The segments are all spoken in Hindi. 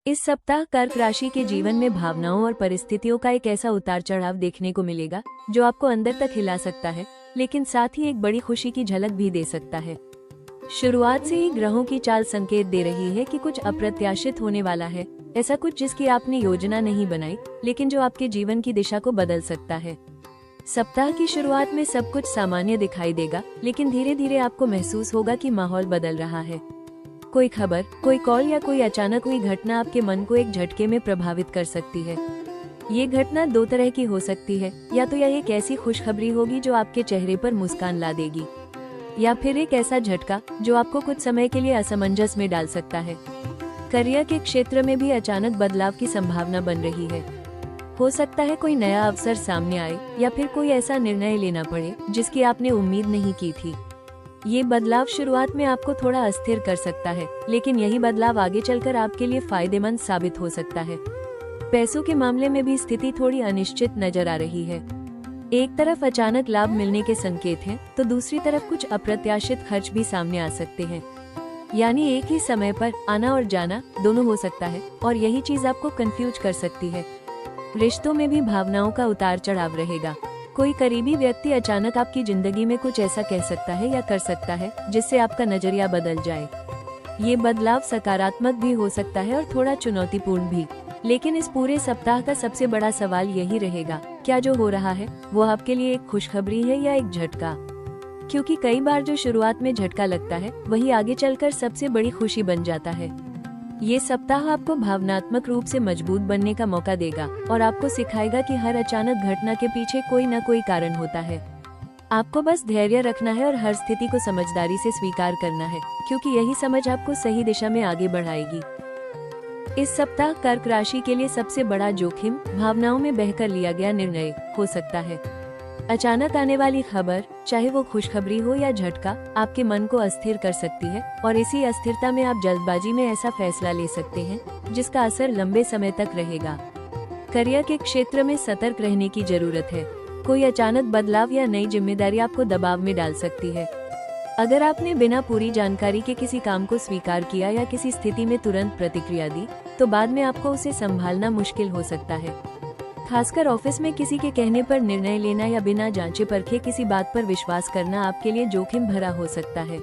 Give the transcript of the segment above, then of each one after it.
इस सप्ताह कर्क राशि के जीवन में भावनाओं और परिस्थितियों का एक ऐसा उतार चढ़ाव देखने को मिलेगा जो आपको अंदर तक हिला सकता है, लेकिन साथ ही एक बड़ी खुशी की झलक भी दे सकता है। शुरुआत से ही ग्रहों की चाल संकेत दे रही है कि कुछ अप्रत्याशित होने वाला है, ऐसा कुछ जिसकी आपने योजना नहीं बनाई, लेकिन जो आपके जीवन की दिशा को बदल सकता है। सप्ताह की शुरुआत में सब कुछ सामान्य दिखाई देगा, लेकिन धीरे धीरे आपको महसूस होगा कि माहौल बदल रहा है। कोई खबर, कोई कॉल या कोई अचानक हुई घटना आपके मन को एक झटके में प्रभावित कर सकती है। ये घटना दो तरह की हो सकती है, या तो यह एक ऐसी खुशखबरी होगी जो आपके चेहरे पर मुस्कान ला देगी, या फिर एक ऐसा झटका जो आपको कुछ समय के लिए असमंजस में डाल सकता है। करियर के क्षेत्र में भी अचानक बदलाव की संभावना बन रही है। हो सकता है कोई नया अवसर सामने आए या फिर कोई ऐसा निर्णय लेना पड़े जिसकी आपने उम्मीद नहीं की थी। ये बदलाव शुरुआत में आपको थोड़ा अस्थिर कर सकता है, लेकिन यही बदलाव आगे चलकर आपके लिए फायदेमंद साबित हो सकता है। पैसों के मामले में भी स्थिति थोड़ी अनिश्चित नजर आ रही है। एक तरफ अचानक लाभ मिलने के संकेत हैं, तो दूसरी तरफ कुछ अप्रत्याशित खर्च भी सामने आ सकते हैं। यानी एक ही समय पर आना और जाना दोनों हो सकता है, और यही चीज आपको कंफ्यूज कर सकती है। रिश्तों में भी भावनाओं का उतार चढ़ाव रहेगा। कोई करीबी व्यक्ति अचानक आपकी जिंदगी में कुछ ऐसा कह सकता है या कर सकता है जिससे आपका नजरिया बदल जाए। ये बदलाव सकारात्मक भी हो सकता है और थोड़ा चुनौतीपूर्ण भी, लेकिन इस पूरे सप्ताह का सबसे बड़ा सवाल यही रहेगा, क्या जो हो रहा है वो आपके लिए एक खुशखबरी है या एक झटका? क्योंकि कई बार जो शुरुआत में झटका लगता है वही आगे चलकर सबसे बड़ी खुशी बन जाता है। ये सप्ताह आपको भावनात्मक रूप से मजबूत बनने का मौका देगा और आपको सिखाएगा कि हर अचानक घटना के पीछे कोई न कोई कारण होता है। आपको बस धैर्य रखना है और हर स्थिति को समझदारी से स्वीकार करना है, क्योंकि यही समझ आपको सही दिशा में आगे बढ़ाएगी। इस सप्ताह कर्क राशि के लिए सबसे बड़ा जोखिम भावनाओं में बहकर लिया गया निर्णय हो सकता है। अचानक आने वाली खबर, चाहे वो खुशखबरी हो या झटका, आपके मन को अस्थिर कर सकती है, और इसी अस्थिरता में आप जल्दबाजी में ऐसा फैसला ले सकते हैं जिसका असर लंबे समय तक रहेगा। करियर के क्षेत्र में सतर्क रहने की जरूरत है। कोई अचानक बदलाव या नई जिम्मेदारी आपको दबाव में डाल सकती है। अगर आपने बिना पूरी जानकारी के किसी काम को स्वीकार किया या किसी स्थिति में तुरंत प्रतिक्रिया दी, तो बाद में आपको उसे संभालना मुश्किल हो सकता है। खासकर ऑफिस में किसी के कहने पर निर्णय लेना या बिना जांचे परखे किसी बात पर विश्वास करना आपके लिए जोखिम भरा हो सकता है।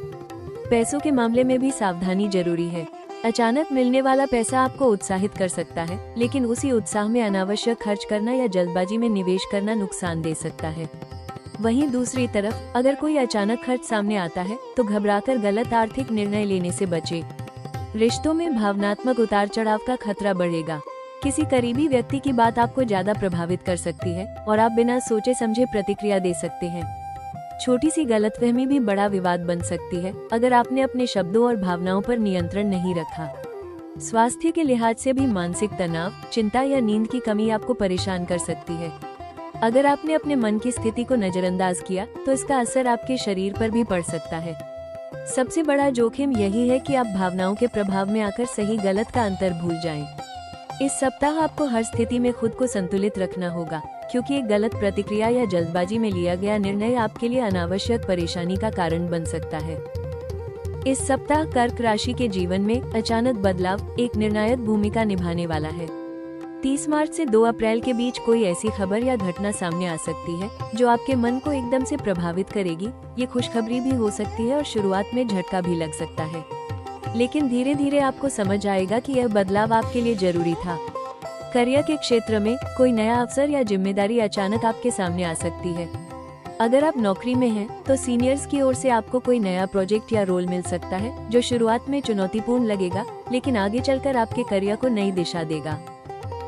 पैसों के मामले में भी सावधानी जरूरी है। अचानक मिलने वाला पैसा आपको उत्साहित कर सकता है, लेकिन उसी उत्साह में अनावश्यक खर्च करना या जल्दबाजी में निवेश करना नुकसान दे सकता है। वहीं दूसरी तरफ अगर कोई अचानक खर्च सामने आता है तो घबराकर गलत आर्थिक निर्णय लेने से बचें। रिश्तों में भावनात्मक उतार चढ़ाव का खतरा बढ़ेगा। किसी करीबी व्यक्ति की बात आपको ज्यादा प्रभावित कर सकती है और आप बिना सोचे समझे प्रतिक्रिया दे सकते हैं। छोटी सी गलतफहमी भी बड़ा विवाद बन सकती है अगर आपने अपने शब्दों और भावनाओं पर नियंत्रण नहीं रखा। स्वास्थ्य के लिहाज से भी मानसिक तनाव, चिंता या नींद की कमी आपको परेशान कर सकती है। अगर आपने अपने मन की स्थिति को नजरअंदाज किया तो इसका असर आपके शरीर पर भी पड़ सकता है। सबसे बड़ा जोखिम यही है कि आप भावनाओं के प्रभाव में आकर सही गलत का अंतर भूल जाएं। इस सप्ताह आपको हर स्थिति में खुद को संतुलित रखना होगा, क्योंकि एक गलत प्रतिक्रिया या जल्दबाजी में लिया गया निर्णय आपके लिए अनावश्यक परेशानी का कारण बन सकता है। इस सप्ताह कर्क राशि के जीवन में अचानक बदलाव एक निर्णायक भूमिका निभाने वाला है। 30 मार्च से 2 अप्रैल के बीच कोई ऐसी खबर या घटना सामने आ सकती है जो आपके मन को एकदम से प्रभावित करेगी। ये खुशखबरी भी हो सकती है और शुरुआत में झटका भी लग सकता है, लेकिन धीरे धीरे आपको समझ आएगा कि यह बदलाव आपके लिए जरूरी था। करियर के क्षेत्र में कोई नया अवसर या जिम्मेदारी अचानक आपके सामने आ सकती है। अगर आप नौकरी में हैं, तो सीनियर्स की ओर से आपको कोई नया प्रोजेक्ट या रोल मिल सकता है जो शुरुआत में चुनौतीपूर्ण लगेगा, लेकिन आगे चलकर आपके करियर को नई दिशा देगा।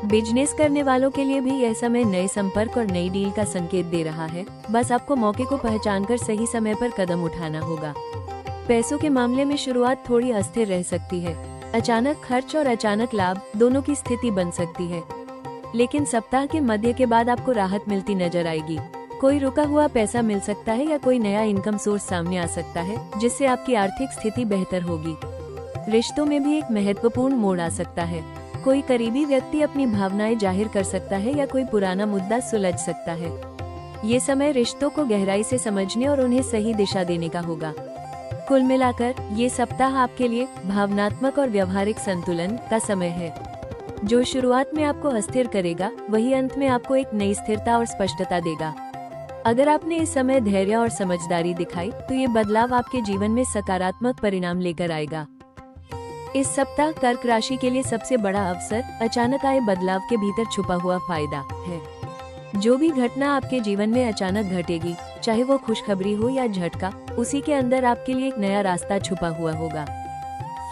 बिजनेस करने वालों के लिए भी यह समय नए संपर्क और नई डील का संकेत दे रहा है। बस आपको मौके को पहचानकर सही समय पर कदम उठाना होगा। पैसों के मामले में शुरुआत थोड़ी अस्थिर रह सकती है। अचानक खर्च और अचानक लाभ दोनों की स्थिति बन सकती है, लेकिन सप्ताह के मध्य के बाद आपको राहत मिलती नजर आएगी। कोई रुका हुआ पैसा मिल सकता है या कोई नया इनकम सोर्स सामने आ सकता है जिससे आपकी आर्थिक स्थिति बेहतर होगी। रिश्तों में भी एक महत्वपूर्ण मोड़ आ सकता है। कोई करीबी व्यक्ति अपनी भावनाएं जाहिर कर सकता है या कोई पुराना मुद्दा सुलझ सकता है। ये समय रिश्तों को गहराई से समझने और उन्हें सही दिशा देने का होगा। कुल मिलाकर ये सप्ताह आपके लिए भावनात्मक और व्यवहारिक संतुलन का समय है। जो शुरुआत में आपको अस्थिर करेगा वही अंत में आपको एक नई स्थिरता और स्पष्टता देगा। अगर आपने इस समय धैर्य और समझदारी दिखाई तो ये बदलाव आपके जीवन में सकारात्मक परिणाम लेकर आएगा। इस सप्ताह कर्क राशि के लिए सबसे बड़ा अवसर अचानक आए बदलाव के भीतर छुपा हुआ फायदा है। जो भी घटना आपके जीवन में अचानक घटेगी, चाहे वो खुशखबरी हो या झटका, उसी के अंदर आपके लिए एक नया रास्ता छुपा हुआ होगा।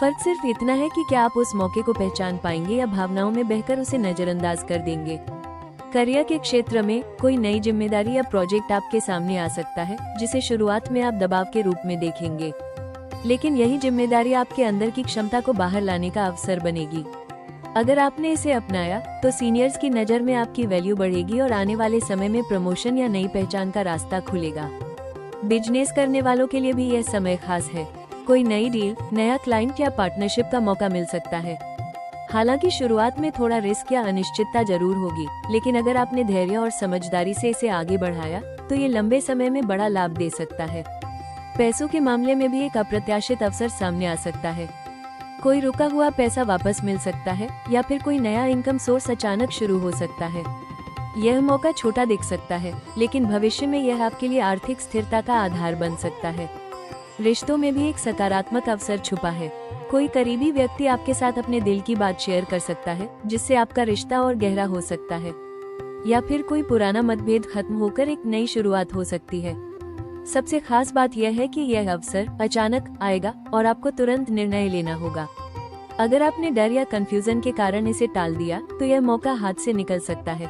फर्क सिर्फ इतना है कि क्या आप उस मौके को पहचान पाएंगे या भावनाओं में बहकर उसे नजरअंदाज कर देंगे। करियर के क्षेत्र में कोई नई जिम्मेदारी या प्रोजेक्ट आपके सामने आ सकता है, जिसे शुरुआत में आप दबाव के रूप में देखेंगे, लेकिन यही जिम्मेदारी आपके अंदर की क्षमता को बाहर लाने का अवसर बनेगी। अगर आपने इसे अपनाया तो सीनियर्स की नज़र में आपकी वैल्यू बढ़ेगी और आने वाले समय में प्रमोशन या नई पहचान का रास्ता खुलेगा। बिजनेस करने वालों के लिए भी यह समय खास है। कोई नई डील, नया क्लाइंट या पार्टनरशिप का मौका मिल सकता है। हालांकि शुरुआत में थोड़ा रिस्क या अनिश्चितता जरूर होगी, लेकिन अगर आपने धैर्य और समझदारी से इसे आगे बढ़ाया तो ये लंबे समय में बड़ा लाभ दे सकता है। पैसों के मामले में भी एक अप्रत्याशित अवसर सामने आ सकता है। कोई रुका हुआ पैसा वापस मिल सकता है या फिर कोई नया इनकम सोर्स अचानक शुरू हो सकता है। यह मौका छोटा दिख सकता है, लेकिन भविष्य में यह आपके लिए आर्थिक स्थिरता का आधार बन सकता है। रिश्तों में भी एक सकारात्मक अवसर छुपा है। कोई करीबी व्यक्ति आपके साथ अपने दिल की बात शेयर कर सकता है, जिससे आपका रिश्ता और गहरा हो सकता है, या फिर कोई पुराना मतभेद खत्म होकर एक नई शुरुआत हो सकती है। सबसे खास बात यह है कि यह अवसर अचानक आएगा और आपको तुरंत निर्णय लेना होगा। अगर आपने डर या कंफ्यूजन के कारण इसे टाल दिया तो यह मौका हाथ से निकल सकता है,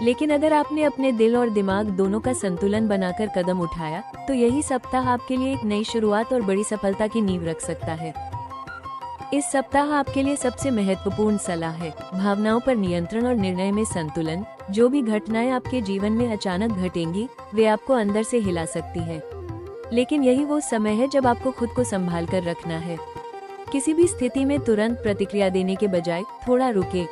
लेकिन अगर आपने अपने दिल और दिमाग दोनों का संतुलन बनाकर कदम उठाया तो यही सप्ताह आपके लिए एक नई शुरुआत और बड़ी सफलता की नींव रख सकता है। इस सप्ताह आपके लिए सबसे महत्वपूर्ण सलाह है भावनाओं पर नियंत्रण और निर्णय में संतुलन। जो भी घटनाएं आपके जीवन में अचानक घटेंगी वे आपको अंदर से हिला सकती हैं, लेकिन यही वो समय है जब आपको खुद को संभाल कर रखना है। किसी भी स्थिति में तुरंत प्रतिक्रिया देने के बजाय थोड़ा रुके,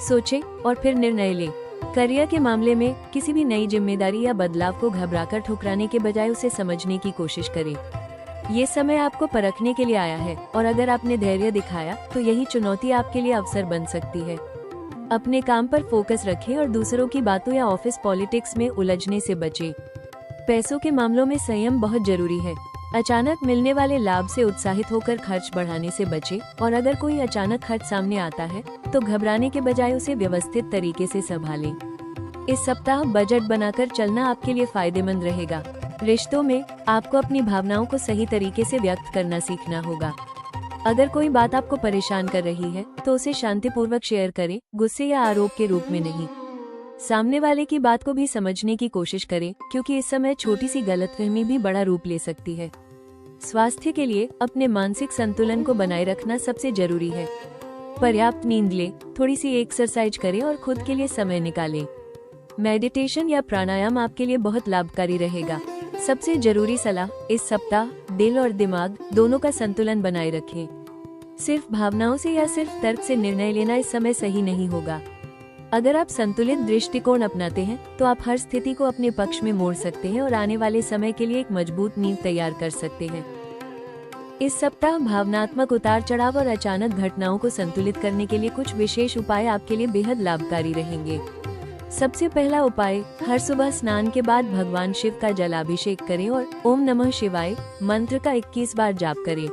सोचें और फिर निर्णय लें। करियर के मामले में किसी भी नई जिम्मेदारी या बदलाव को घबराकर ठुकराने के बजाय उसे समझने की कोशिश करें। ये समय आपको परखने के लिए आया है और अगर आपने धैर्य दिखाया तो यही चुनौती आपके लिए अवसर बन सकती है। अपने काम पर फोकस रखें और दूसरों की बातों या ऑफिस पॉलिटिक्स में उलझने से बचें। पैसों के मामलों में संयम बहुत जरूरी है। अचानक मिलने वाले लाभ से उत्साहित होकर खर्च बढ़ाने से बचें और अगर कोई अचानक खर्च सामने आता है तो घबराने के बजाय उसे व्यवस्थित तरीके से संभालें। इस सप्ताह बजट बनाकर चलना आपके लिए फायदेमंद रहेगा। रिश्तों में आपको अपनी भावनाओं को सही तरीके से व्यक्त करना सीखना होगा। अगर कोई बात आपको परेशान कर रही है तो उसे शांतिपूर्वक शेयर करें, गुस्से या आरोप के रूप में नहीं। सामने वाले की बात को भी समझने की कोशिश करें, क्योंकि इस समय छोटी सी गलतफहमी भी बड़ा रूप ले सकती है। स्वास्थ्य के लिए अपने मानसिक संतुलन को बनाए रखना सबसे जरूरी है। पर्याप्त नींद लें, थोड़ी सी एक्सरसाइज करें और खुद के लिए समय निकालें। मेडिटेशन या प्राणायाम आपके लिए बहुत लाभकारी रहेगा। सबसे जरूरी सलाह, इस सप्ताह दिल और दिमाग दोनों का संतुलन बनाए रखें। सिर्फ भावनाओं से या सिर्फ तर्क से निर्णय लेना इस समय सही नहीं होगा। अगर आप संतुलित दृष्टिकोण अपनाते हैं तो आप हर स्थिति को अपने पक्ष में मोड़ सकते हैं और आने वाले समय के लिए एक मजबूत नींव तैयार कर सकते हैं। इस सप्ताह भावनात्मक उतार चढ़ाव और अचानक घटनाओं को संतुलित करने के लिए कुछ विशेष उपाय आपके लिए बेहद लाभकारी रहेंगे। सबसे पहला उपाय, हर सुबह स्नान के बाद भगवान शिव का जलाभिषेक करें और ओम नमः शिवाय मंत्र का 21 बार जाप करें।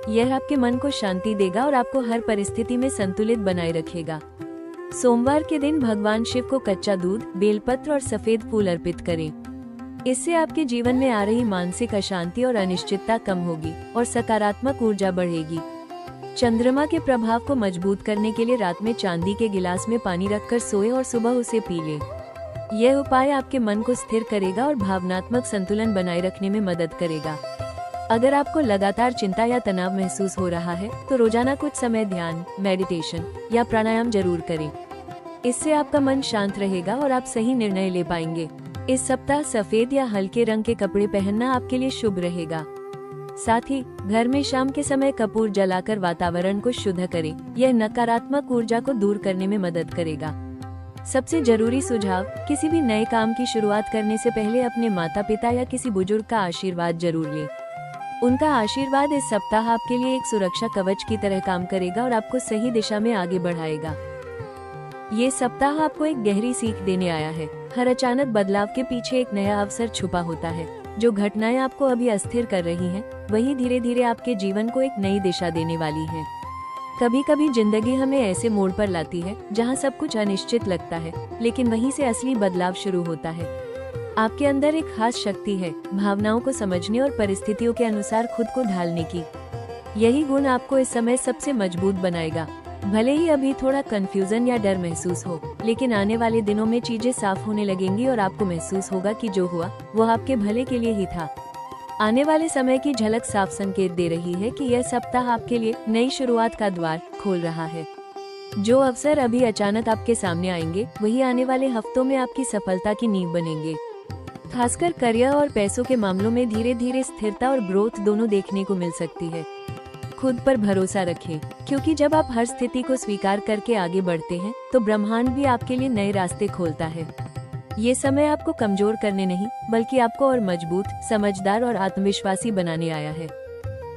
यह आपके मन को शांति देगा और आपको हर परिस्थिति में संतुलित बनाए रखेगा। सोमवार के दिन भगवान शिव को कच्चा दूध, बेलपत्र और सफेद फूल अर्पित करें। इससे आपके जीवन में आ रही मानसिक अशांति और अनिश्चितता कम होगी और सकारात्मक ऊर्जा बढ़ेगी। चंद्रमा के प्रभाव को मजबूत करने के लिए रात में चांदी के गिलास में पानी रखकर सोएं और सुबह उसे पी लें। यह उपाय आपके मन को स्थिर करेगा और भावनात्मक संतुलन बनाए रखने में मदद करेगा। अगर आपको लगातार चिंता या तनाव महसूस हो रहा है तो रोजाना कुछ समय ध्यान, मेडिटेशन या प्राणायाम जरूर करें। इससे आपका मन शांत रहेगा और आप सही निर्णय ले पाएंगे। इस सप्ताह सफेद या हल्के रंग के कपड़े पहनना आपके लिए शुभ रहेगा। साथ ही घर में शाम के समय कपूर जलाकर वातावरण को शुद्ध करें। यह नकारात्मक ऊर्जा को दूर करने में मदद करेगा। सबसे जरूरी सुझाव, किसी भी नए काम की शुरुआत करने से पहले अपने माता पिता या किसी बुजुर्ग का आशीर्वाद जरूर लें। उनका आशीर्वाद इस सप्ताह आपके लिए एक सुरक्षा कवच की तरह काम करेगा और आपको सही दिशा में आगे बढ़ाएगा। ये सप्ताह आपको एक गहरी सीख देने आया है। हर अचानक बदलाव के पीछे एक नया अवसर छुपा होता है। जो घटनाएं आपको अभी अस्थिर कर रही हैं, वही धीरे धीरे आपके जीवन को एक नई दिशा देने वाली हैं। कभी कभी जिंदगी हमें ऐसे मोड़ पर लाती है जहां सब कुछ अनिश्चित लगता है, लेकिन वहीं से असली बदलाव शुरू होता है। आपके अंदर एक खास शक्ति है, भावनाओं को समझने और परिस्थितियों के अनुसार खुद को ढालने की। यही गुण आपको इस समय सबसे मजबूत बनाएगा। भले ही अभी थोड़ा कंफ्यूजन या डर महसूस हो, लेकिन आने वाले दिनों में चीजें साफ होने लगेंगी और आपको महसूस होगा कि जो हुआ वो आपके भले के लिए ही था। आने वाले समय की झलक साफ संकेत दे रही है कि यह सप्ताह आपके लिए नई शुरुआत का द्वार खोल रहा है। जो अवसर अभी अचानक आपके सामने आएंगे, वही आने वाले हफ्तों में आपकी सफलता की नींव बनेंगे। खासकर करियर और पैसों के मामलों में धीरे धीरे स्थिरता और ग्रोथ दोनों देखने को मिल सकती है। खुद पर भरोसा रखें, क्योंकि जब आप हर स्थिति को स्वीकार करके आगे बढ़ते हैं, तो ब्रह्मांड भी आपके लिए नए रास्ते खोलता है। ये समय आपको कमजोर करने नहीं, बल्कि आपको और मजबूत, समझदार और आत्मविश्वासी बनाने आया है।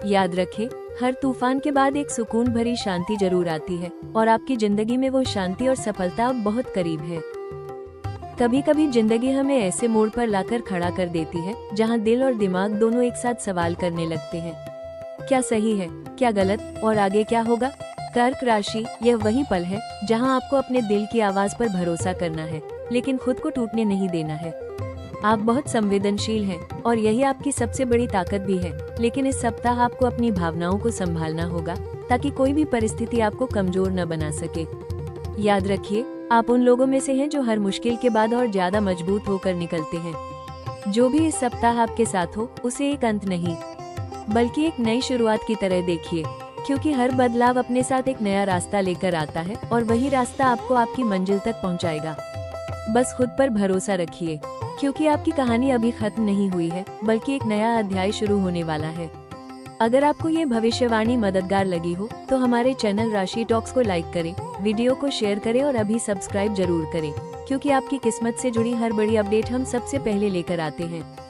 याद रखें, हर तूफान के बाद एक सुकून भरी शांति जरूर आती है, और आपकी जिंदगी में वो शांति और सफलता अब बहुत करीब है। कभी कभी जिंदगी हमें ऐसे मोड़ पर लाकर खड़ा कर देती है, जहां दिल और दिमाग दोनों एक साथ सवाल करने लगते हैं। क्या सही है, क्या गलत, और आगे क्या होगा? कर्क राशि, यह वही पल है जहां आपको अपने दिल की आवाज पर भरोसा करना है, लेकिन खुद को टूटने नहीं देना है। आप बहुत संवेदनशील हैं, और यही आपकी सबसे बड़ी ताकत भी है। लेकिन इस सप्ताह आपको अपनी भावनाओं को संभालना होगा, ताकि कोई भी परिस्थिति आपको कमजोर न बना सके। याद रखिए, आप उन लोगों में से हैं जो हर मुश्किल के बाद और ज्यादा मजबूत होकर निकलते हैं। जो भी इस सप्ताह आपके साथ हो, उसे एक अंत नहीं, बल्कि एक नई शुरुआत की तरह देखिए, क्योंकि हर बदलाव अपने साथ एक नया रास्ता लेकर आता है, और वही रास्ता आपको आपकी मंजिल तक पहुंचाएगा। बस खुद पर भरोसा रखिए, क्योंकि आपकी कहानी अभी खत्म नहीं हुई है, बल्कि एक नया अध्याय शुरू होने वाला है। अगर आपको ये भविष्यवाणी मददगार लगी हो, तो हमारे चैनल राशि टॉक्स को लाइक करें, वीडियो को शेयर करें और अभी सब्सक्राइब जरूर करें, क्योंकि आपकी किस्मत से जुड़ी हर बड़ी अपडेट हम सबसे पहले लेकर आते हैं।